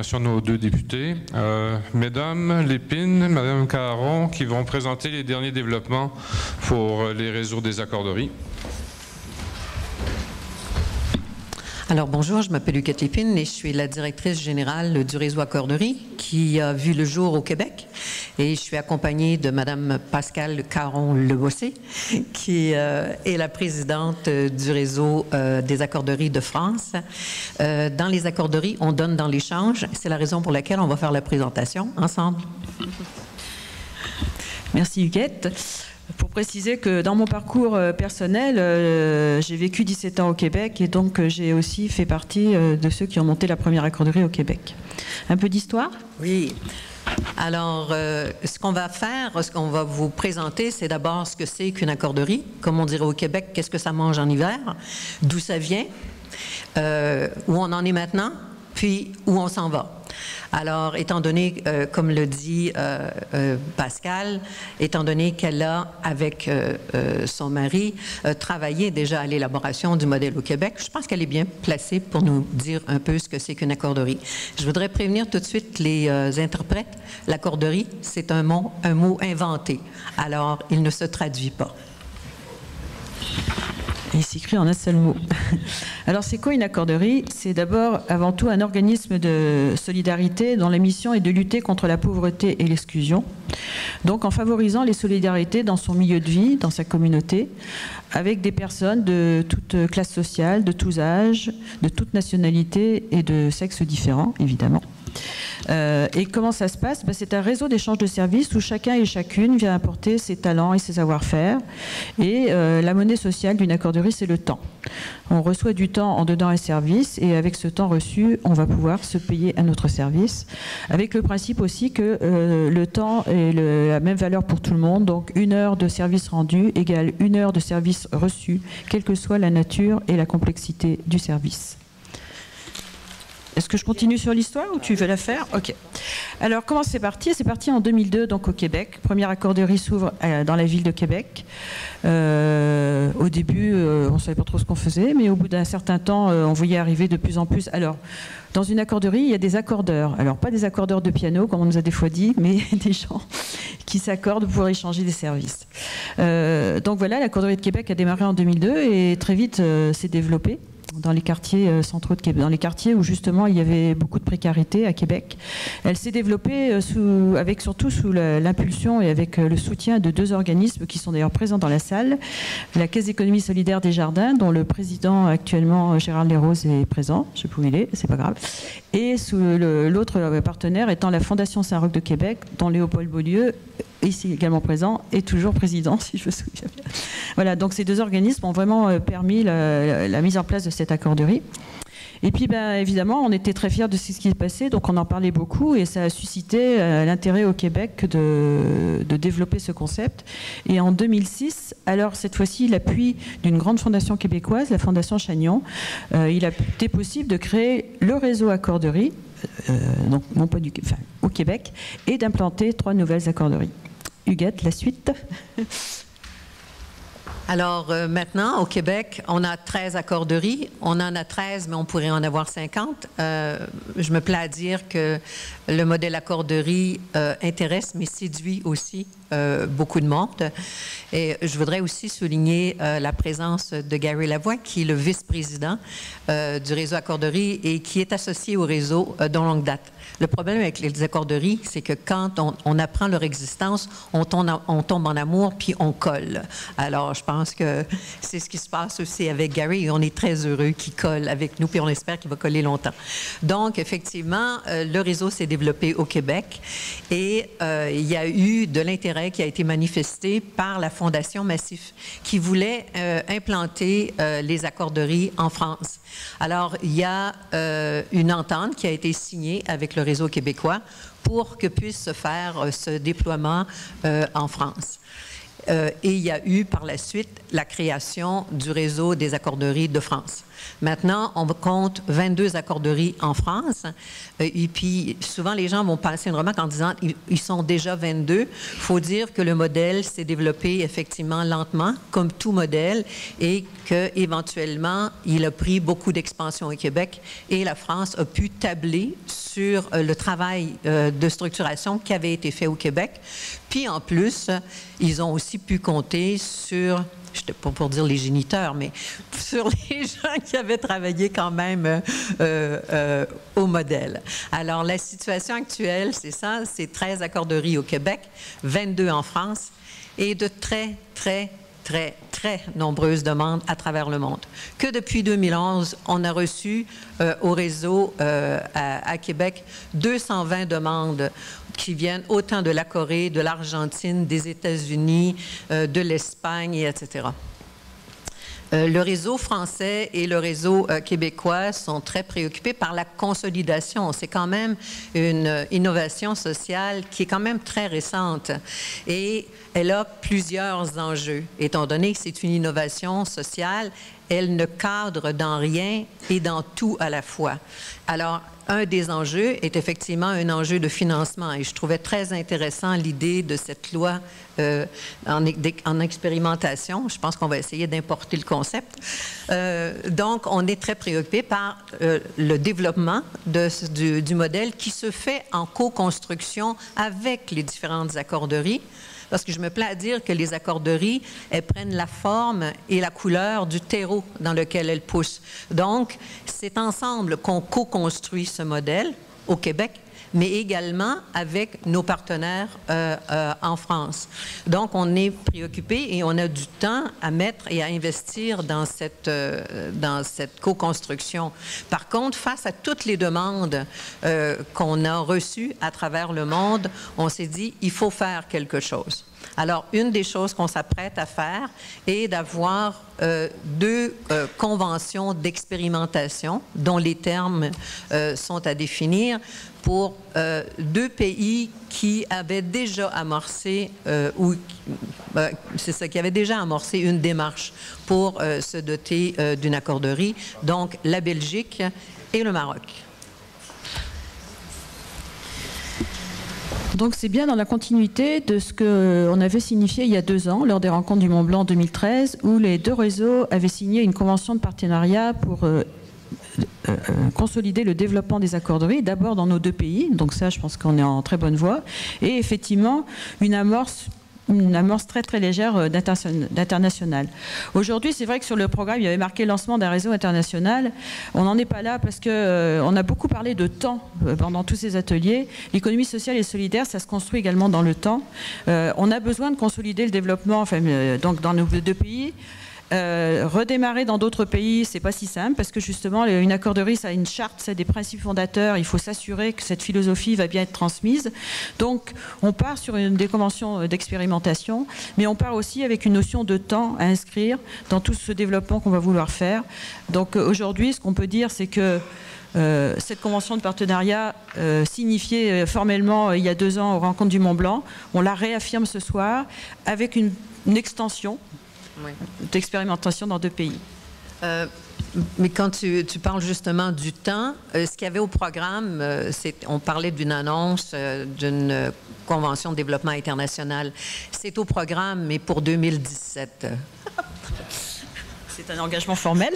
nomination de nos deux députés. Mesdames Lépine, Madame Caron, qui vont présenter les derniers développements pour les réseaux des accorderies. Alors bonjour, je m'appelle Huguette Lépine et je suis la directrice générale du réseau Accorderie qui a vu le jour au Québec. Et je suis accompagnée de Madame Pascale Caron-Lebossé, qui est la présidente du réseau des accorderies de France. Dans les accorderies, on donne dans l'échange. C'est la raison pour laquelle on va faire la présentation ensemble. Merci Huguette. Pour préciser que dans mon parcours personnel, j'ai vécu 17 ans au Québec et donc j'ai aussi fait partie de ceux qui ont monté la première accorderie au Québec. Un peu d'histoire ? Oui. Alors, ce qu'on va faire, ce qu'on va vous présenter, c'est d'abord ce que c'est qu'une accorderie. Comme on dirait au Québec, qu'est-ce que ça mange en hiver, d'où ça vient, où on en est maintenant, puis où on s'en va. Alors, étant donné, comme le dit Pascal, étant donné qu'elle a, avec son mari, travaillé déjà à l'élaboration du modèle au Québec, je pense qu'elle est bien placée pour nous dire un peu ce que c'est qu'une accorderie. Je voudrais prévenir tout de suite les interprètes. L'accorderie, c'est un mot inventé. Alors, il ne se traduit pas. Il s'écrit en un seul mot. Alors, c'est quoi une accorderie? C'est d'abord, avant tout, un organisme de solidarité dont la mission est de lutter contre la pauvreté et l'exclusion. Donc, en favorisant les solidarités dans son milieu de vie, dans sa communauté, avec des personnes de toute classe sociale, de tous âges, de toute nationalité et de sexes différents, évidemment. Et comment ça se passe? C'est un réseau d'échange de services où chacun et chacune vient apporter ses talents et ses savoir-faire. Et la monnaie sociale d'une accorderie, c'est le temps. On reçoit du temps en donnant un service et avec ce temps reçu, on va pouvoir se payer un autre service. Avec le principe aussi que le temps est la même valeur pour tout le monde. Donc 1 heure de service rendu égale 1 heure de service reçu, quelle que soit la nature et la complexité du service. Est-ce que je continue sur l'histoire ou tu veux la faire? Ok. Alors, comment c'est parti? C'est parti en 2002, donc au Québec. Première accorderie s'ouvre dans la ville de Québec. Au début, on ne savait pas trop ce qu'on faisait, mais au bout d'un certain temps, on voyait arriver de plus en plus. Alors, dans une accorderie, il y a des accordeurs. Alors, pas des accordeurs de piano, comme on nous a des fois dit, mais des gens qui s'accordent pour échanger des services. Donc voilà, l'accorderie de Québec a démarré en 2002 et très vite s'est développée dans les quartiers centraux de Québec, dans les quartiers où justement il y avait beaucoup de précarité à Québec. Elle s'est développée surtout sous l'impulsion et avec le soutien de 2 organismes qui sont d'ailleurs présents dans la salle. La Caisse d'économie solidaire des Jardins, dont le président actuellement Gérard Lérose est présent, je sais pas où il est, c'est pas grave. Et l'autre partenaire étant la Fondation Saint-Roch de Québec, dont Léopold Beaulieu, ici également présent, et toujours président, si je me souviens bien. Voilà, donc ces 2 organismes ont vraiment permis la mise en place de cette accorderie. Et puis, évidemment, on était très fiers de ce qui s'est passé, donc on en parlait beaucoup, et ça a suscité l'intérêt au Québec de développer ce concept. Et en 2006, alors cette fois-ci, l'appui d'une grande fondation québécoise, la Fondation Chagnon, il a été possible de créer le réseau accorderie, donc non pas au Québec, et d'implanter 3 nouvelles accorderies. Huguette, la suite. Alors maintenant, au Québec, on a 13 accorderies. On en a 13, mais on pourrait en avoir 50. Je me plais à dire que le modèle accorderie intéresse, mais séduit aussi beaucoup de monde. Et je voudrais aussi souligner la présence de Gary Lavoie, qui est le vice-président du réseau accorderie et qui est associé au réseau de longue date. Le problème avec les accorderies, c'est que quand on apprend leur existence, on tombe en amour, puis on colle. Alors, je pense que c'est ce qui se passe aussi avec Gary, et on est très heureux qu'il colle avec nous, puis on espère qu'il va coller longtemps. Donc, effectivement, le réseau s'est développé au Québec, et il y a eu de l'intérêt qui a été manifesté par la Fondation Massif, qui voulait implanter les accorderies en France. Alors, il y a une entente qui a été signée avec le réseau québécois pour que puisse se faire ce déploiement en France. Et il y a eu par la suite la création du réseau des accorderies de France. Maintenant, on compte 22 accorderies en France. Et puis, souvent, les gens vont passer une remarque en disant ils sont déjà 22. Il faut dire que le modèle s'est développé effectivement lentement, comme tout modèle, et qu'éventuellement, il a pris beaucoup d'expansion au Québec et la France a pu tabler sur le travail de structuration qui avait été fait au Québec. Puis, en plus, ils ont aussi pu compter sur... je n'étais pas pour dire les géniteurs, mais sur les gens qui avaient travaillé quand même au modèle. Alors, la situation actuelle, c'est ça, c'est 13 accorderies au Québec, 22 en France et de très nombreuses demandes à travers le monde. Que depuis 2011, on a reçu au réseau à Québec 220 demandes qui viennent autant de la Corée, de l'Argentine, des États-Unis, de l'Espagne, etc. Le réseau français et le réseau québécois sont très préoccupés par la consolidation. C'est quand même une innovation sociale qui est quand même très récente et elle a plusieurs enjeux. Étant donné que c'est une innovation sociale, elle ne cadre dans rien et dans tout à la fois. Alors, un des enjeux est effectivement un enjeu de financement et je trouvais très intéressant l'idée de cette loi en expérimentation. Je pense qu'on va essayer d'importer le concept. Donc, on est très préoccupé par le développement du modèle qui se fait en co-construction avec les différentes accorderies. Parce que je me plais à dire que les accorderies, elles prennent la forme et la couleur du terreau dans lequel elles poussent. Donc, c'est ensemble qu'on co-construit ce modèle au Québec, mais également avec nos partenaires en France. Donc, on est préoccupé et on a du temps à mettre et à investir dans cette co-construction. Par contre, face à toutes les demandes qu'on a reçues à travers le monde, on s'est dit, il faut faire quelque chose. Alors, une des choses qu'on s'apprête à faire est d'avoir deux conventions d'expérimentation dont les termes sont à définir pour deux pays qui avaient déjà amorcé qui avaient déjà amorcé une démarche pour se doter d'une accorderie, donc la Belgique et le Maroc. Donc c'est bien dans la continuité de ce qu'on avait signifié il y a 2 ans, lors des rencontres du Mont Blanc 2013, où les deux réseaux avaient signé une convention de partenariat pour consolider le développement des accorderies, d'abord dans nos 2 pays, donc ça je pense qu'on est en très bonne voie, et effectivement une amorce très légère d'international. Aujourd'hui, c'est vrai que sur le programme, il y avait marqué lancement d'un réseau international. On n'en est pas là parce qu'on a beaucoup parlé de temps pendant tous ces ateliers. L'économie sociale et solidaire, ça se construit également dans le temps. On a besoin de consolider le développement donc dans nos 2 pays. Redémarrer dans d'autres pays, c'est pas si simple parce que justement une accorderie, ça a une charte, ça a des principes fondateurs. Il faut s'assurer que cette philosophie va bien être transmise. Donc, on part sur des conventions d'expérimentation, mais on part aussi avec une notion de temps à inscrire dans tout ce développement qu'on va vouloir faire. Donc, aujourd'hui, ce qu'on peut dire, c'est que cette convention de partenariat signifiée formellement il y a 2 ans aux rencontres du Mont Blanc, on la réaffirme ce soir avec une extension d'expérimentation dans 2 pays. Mais quand tu parles justement du temps, ce qu'il y avait au programme, on parlait d'une annonce d'une convention de développement international. C'est au programme, mais pour 2017. C'est un engagement formel.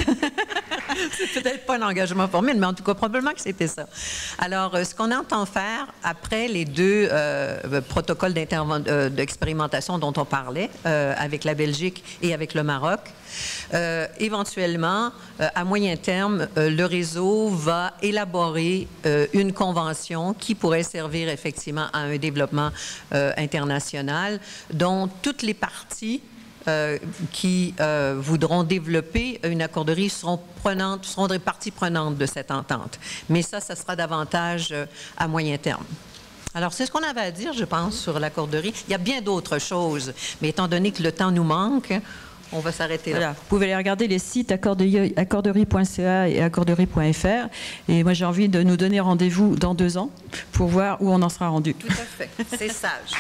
C'est peut-être pas un engagement formel, mais en tout cas, probablement que c'était ça. Alors, ce qu'on entend faire après les 2 protocoles d'expérimentation dont on parlait, avec la Belgique et avec le Maroc, éventuellement, à moyen terme, le réseau va élaborer une convention qui pourrait servir effectivement à un développement international dont toutes les parties qui voudront développer une accorderie seront des parties prenantes de cette entente. Mais ça sera davantage à moyen terme. Alors, c'est ce qu'on avait à dire, je pense, sur l'accorderie. Il y a bien d'autres choses, mais étant donné que le temps nous manque, on va s'arrêter là. Voilà. Vous pouvez aller regarder les sites accorderie.ca et accorderie.fr. Et moi, j'ai envie de nous donner rendez-vous dans 2 ans pour voir où on en sera rendu. Tout à fait. C'est sage.